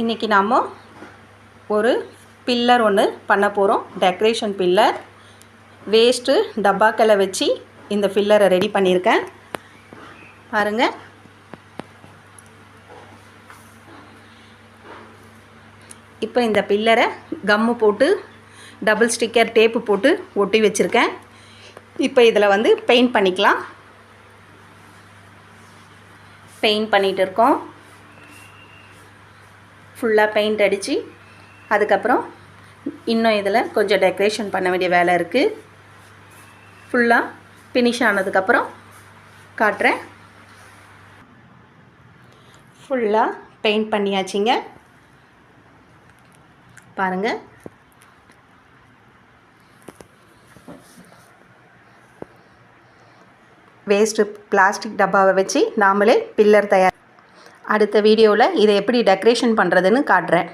இன்றைக்கி நாம் ஒரு பில்லர் ஒன்று பண்ண போகிறோம். Decoration pillar. வேஸ்ட்டு டப்பாக்களை வச்சு இந்த பில்லரை ரெடி பண்ணியிருக்கேன். பாருங்கள். இப்போ இந்த பில்லரை கம்மு போட்டு டபுள் ஸ்டிக்கர் டேப்பு போட்டு ஒட்டி வச்சுருக்கேன். இப்போ இதில் பெயிண்ட் பண்ணிக்கலாம். பெயிண்ட் பண்ணிகிட்டு இருக்கோம். ஃபுல்லாக பெயிண்ட் அடித்து அதுக்கப்புறம் இன்னும் இதில் கொஞ்சம் டெக்கரேஷன் பண்ண வேண்டிய வேலை இருக்குது. ஃபுல்லாக ஃபினிஷ் ஆனதுக்கப்புறம் காட்டுறேன். ஃபுல்லாக பெயிண்ட் பண்ணியாச்சுங்க. பாருங்கள். வேஸ்ட்டு பிளாஸ்டிக் டப்பாவை வச்சு நாமளே பில்லர் தயார். அடுத்த வீடியோவில் இதை எப்படி டெக்கரேஷன் பண்ணுறதுன்னு காட்டுறேன்.